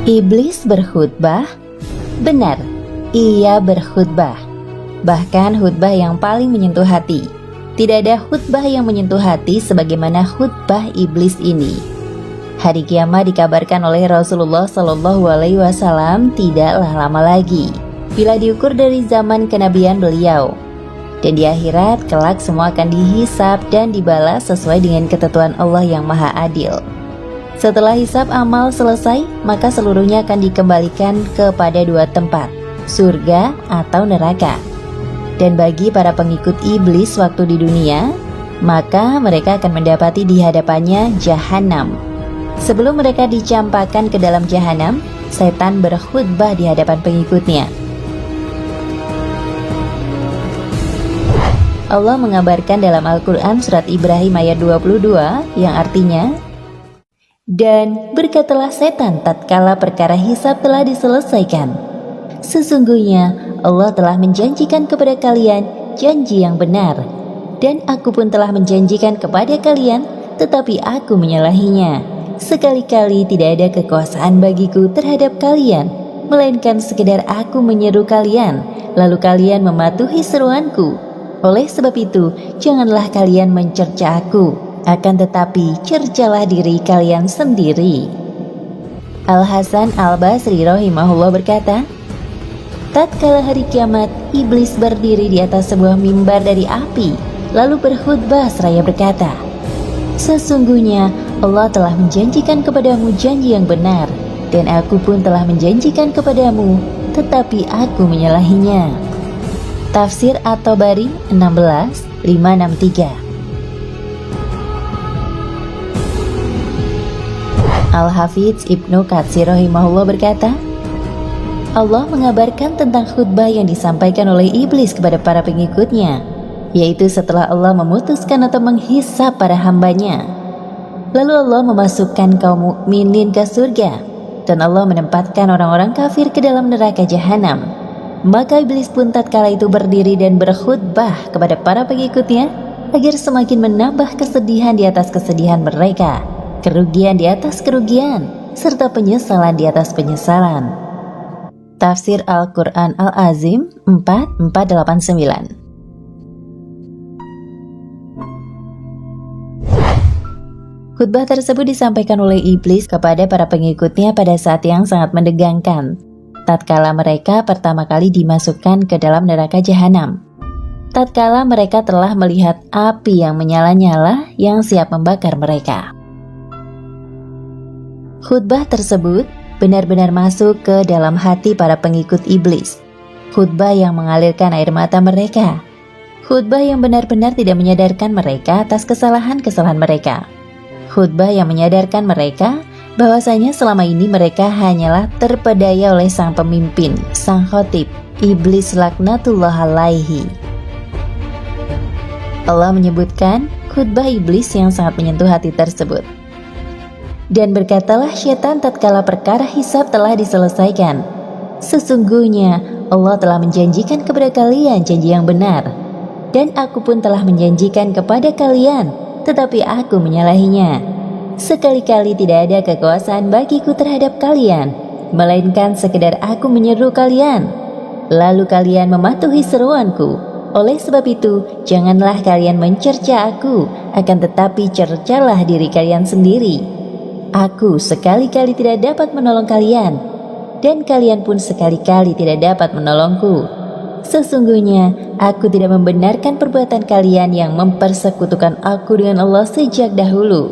Iblis berkhutbah? Benar, ia berkhutbah. Bahkan khutbah yang paling menyentuh hati. Tidak ada khutbah yang menyentuh hati sebagaimana khutbah iblis ini. Hari kiamat dikabarkan oleh Rasulullah SAW tidaklah lama lagi bila diukur dari zaman kenabian beliau. Dan di akhirat kelak semua akan dihisab dan dibalas sesuai dengan ketentuan Allah yang Maha Adil. Setelah hisab amal selesai, maka seluruhnya akan dikembalikan kepada dua tempat, surga atau neraka. Dan bagi para pengikut iblis waktu di dunia, maka mereka akan mendapati di hadapannya jahanam. Sebelum mereka dicampakkan ke dalam jahanam, setan berkhutbah di hadapan pengikutnya. Allah mengabarkan dalam Al-Quran surat Ibrahim ayat 22 yang artinya, dan berkatalah setan tatkala perkara hisab telah diselesaikan, sesungguhnya Allah telah menjanjikan kepada kalian janji yang benar, dan aku pun telah menjanjikan kepada kalian, tetapi aku menyalahinya. Sekali-kali tidak ada kekuasaan bagiku terhadap kalian, melainkan sekedar aku menyeru kalian, lalu kalian mematuhi seruanku. Oleh sebab itu, janganlah kalian mencerca aku, akan tetapi cercalah diri kalian sendiri. Al-Hasan Al-Basri rahimahullah berkata, tatkala hari kiamat, iblis berdiri di atas sebuah mimbar dari api, lalu berkhutbah seraya berkata, sesungguhnya Allah telah menjanjikan kepadamu janji yang benar, dan aku pun telah menjanjikan kepadamu, tetapi aku menyalahinya. Tafsir At-Tabari 16:563. Al-Hafidz Ibnu Katsir rahimahullah berkata, Allah mengabarkan tentang khutbah yang disampaikan oleh iblis kepada para pengikutnya, yaitu setelah Allah memutuskan atau menghisab para hambanya. Lalu Allah memasukkan kaum mukminin ke surga, dan Allah menempatkan orang-orang kafir ke dalam neraka jahanam. Maka iblis pun tatkala itu berdiri dan berkhutbah kepada para pengikutnya agar semakin menambah kesedihan di atas kesedihan mereka, kerugian di atas kerugian, serta penyesalan di atas penyesalan. Tafsir Al-Quran Al-Azim 4489. Khutbah tersebut disampaikan oleh iblis kepada para pengikutnya pada saat yang sangat menegangkan, tatkala mereka pertama kali dimasukkan ke dalam neraka jahanam. Tatkala mereka telah melihat api yang menyala-nyala yang siap membakar mereka. Khutbah tersebut benar-benar masuk ke dalam hati para pengikut iblis. Khutbah yang mengalirkan air mata mereka. Khutbah yang benar-benar tidak menyadarkan mereka atas kesalahan-kesalahan mereka. Khutbah yang menyadarkan mereka bahwasanya selama ini mereka hanyalah terpedaya oleh sang pemimpin, sang khotib, iblis laknatullah alaihi. Allah menyebutkan khutbah iblis yang sangat menyentuh hati tersebut. Dan berkatalah syaitan tatkala perkara hisab telah diselesaikan, sesungguhnya Allah telah menjanjikan kepada kalian janji yang benar, dan aku pun telah menjanjikan kepada kalian, tetapi aku menyalahinya. Sekali-kali tidak ada kekuasaan bagiku terhadap kalian, melainkan sekedar aku menyeru kalian, lalu kalian mematuhi seruanku. Oleh sebab itu, janganlah kalian mencerca aku, akan tetapi cercalah diri kalian sendiri. Aku sekali-kali tidak dapat menolong kalian, dan kalian pun sekali-kali tidak dapat menolongku. Sesungguhnya, aku tidak membenarkan perbuatan kalian yang mempersekutukan aku dengan Allah sejak dahulu.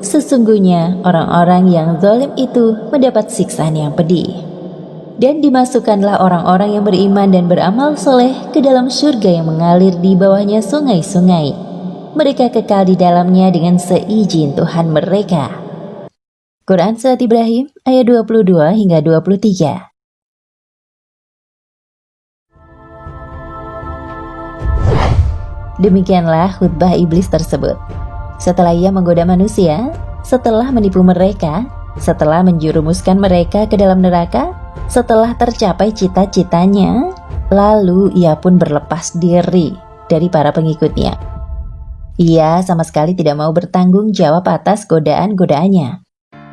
Sesungguhnya, orang-orang yang zalim itu mendapat siksaan yang pedih. Dan dimasukkanlah orang-orang yang beriman dan beramal soleh ke dalam surga yang mengalir di bawahnya sungai-sungai. Mereka kekal di dalamnya dengan seizin Tuhan mereka. Quran Surat Ibrahim ayat 22 hingga 23. Demikianlah khutbah iblis tersebut. Setelah ia menggoda manusia, setelah menipu mereka, setelah menjerumuskan mereka ke dalam neraka, setelah tercapai cita-citanya, lalu ia pun berlepas diri dari para pengikutnya. Ia sama sekali tidak mau bertanggung jawab atas godaan-godaannya.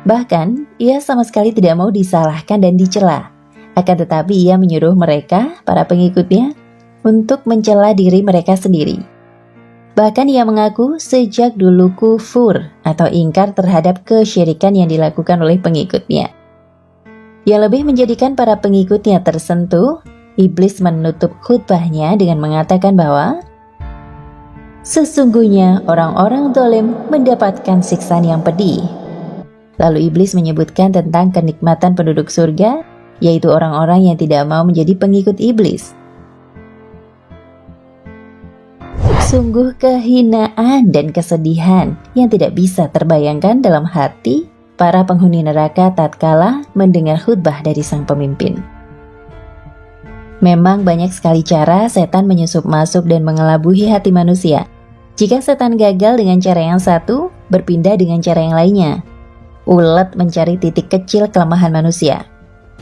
Bahkan, ia sama sekali tidak mau disalahkan dan dicela. Akan tetapi ia menyuruh mereka, para pengikutnya, untuk mencela diri mereka sendiri. Bahkan ia mengaku sejak dulu kufur atau ingkar terhadap kesyirikan yang dilakukan oleh pengikutnya. Yang lebih menjadikan para pengikutnya tersentuh, iblis menutup khutbahnya dengan mengatakan bahwa sesungguhnya orang-orang zalim mendapatkan siksaan yang pedih. Lalu iblis menyebutkan tentang kenikmatan penduduk surga, yaitu orang-orang yang tidak mau menjadi pengikut iblis. Sungguh kehinaan dan kesedihan yang tidak bisa terbayangkan dalam hati para penghuni neraka tatkala mendengar khutbah dari sang pemimpin. Memang banyak sekali cara setan menyusup masuk dan mengelabuhi hati manusia. Jika setan gagal dengan cara yang satu, berpindah dengan cara yang lainnya. Ulet mencari titik kecil kelemahan manusia.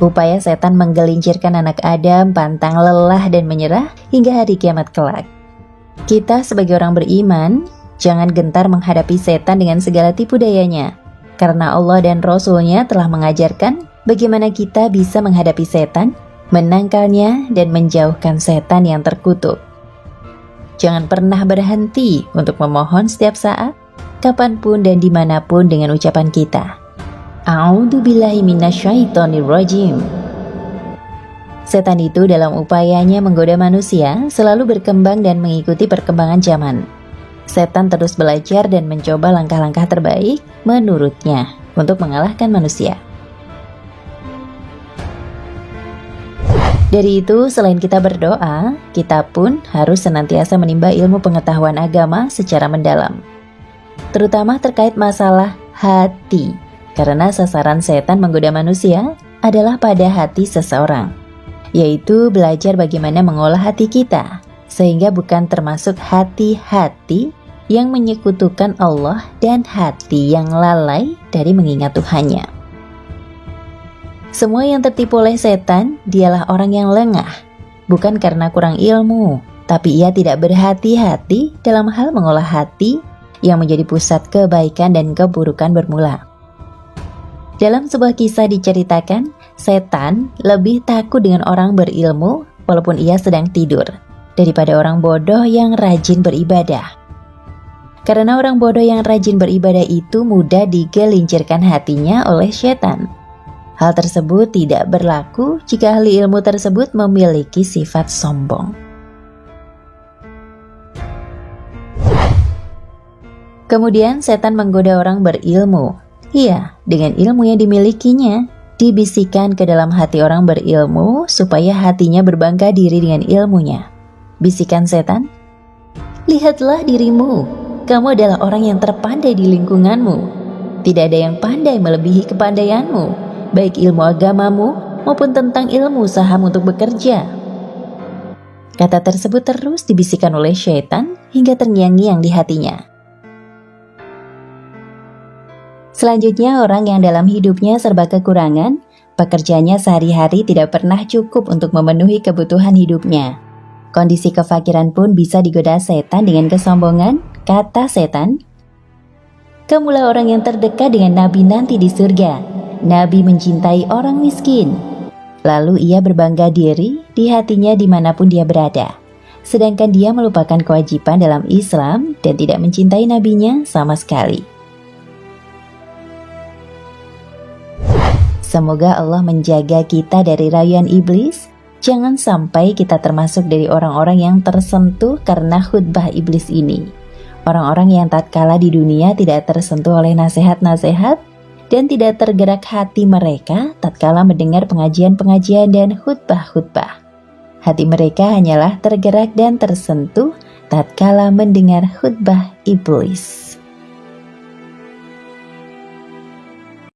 Upaya setan menggelincirkan anak Adam pantang lelah dan menyerah hingga hari kiamat kelak. Kita sebagai orang beriman, jangan gentar menghadapi setan dengan segala tipu dayanya. Karena Allah dan Rasul-Nya telah mengajarkan bagaimana kita bisa menghadapi setan, menangkalnya, dan menjauhkan setan yang terkutuk. Jangan pernah berhenti untuk memohon setiap saat, kapanpun dan dimanapun dengan ucapan kita, A'udzubillahi minasyaitonirrajim. Setan itu dalam upayanya menggoda manusia selalu berkembang dan mengikuti perkembangan zaman. Setan terus belajar dan mencoba langkah-langkah terbaik menurutnya untuk mengalahkan manusia. Dari itu, selain kita berdoa, kita pun harus senantiasa menimba ilmu pengetahuan agama secara mendalam, terutama terkait masalah hati, karena sasaran setan menggoda manusia adalah pada hati seseorang, yaitu belajar bagaimana mengolah hati kita, sehingga bukan termasuk hati-hati yang menyekutukan Allah dan hati yang lalai dari mengingat Tuhannya. Semua yang tertipu oleh setan, dialah orang yang lengah, bukan karena kurang ilmu, tapi ia tidak berhati-hati dalam hal mengolah hati yang menjadi pusat kebaikan dan keburukan bermula. Dalam sebuah kisah diceritakan, setan lebih takut dengan orang berilmu walaupun ia sedang tidur, daripada orang bodoh yang rajin beribadah. Karena orang bodoh yang rajin beribadah itu mudah digelincirkan hatinya oleh setan. Hal tersebut tidak berlaku jika ahli ilmu tersebut memiliki sifat sombong. Kemudian setan menggoda orang berilmu. Iya, dengan ilmu yang dimilikinya, dibisikkan ke dalam hati orang berilmu supaya hatinya berbangga diri dengan ilmunya. Bisikan setan, lihatlah dirimu, kamu adalah orang yang terpandai di lingkunganmu. Tidak ada yang pandai melebihi kepandaianmu, baik ilmu agamamu maupun tentang ilmu usahamu untuk bekerja. Kata tersebut terus dibisikkan oleh syaitan hingga terngiang-ngiang di hatinya. Selanjutnya, orang yang dalam hidupnya serba kekurangan, pekerjaannya sehari-hari tidak pernah cukup untuk memenuhi kebutuhan hidupnya. Kondisi kefakiran pun bisa digoda setan dengan kesombongan. Kata setan, kamulah orang yang terdekat dengan Nabi nanti di surga. Nabi mencintai orang miskin. Lalu ia berbangga diri di hatinya dimanapun dia berada. Sedangkan dia melupakan kewajiban dalam Islam dan tidak mencintai nabinya sama sekali. Semoga Allah menjaga kita dari rayuan iblis. Jangan sampai kita termasuk dari orang-orang yang tersentuh karena khutbah iblis ini. Orang-orang yang tatkala di dunia tidak tersentuh oleh nasihat-nasihat dan tidak tergerak hati mereka tatkala mendengar pengajian-pengajian dan khutbah-khutbah. Hati mereka hanyalah tergerak dan tersentuh tatkala mendengar khutbah iblis.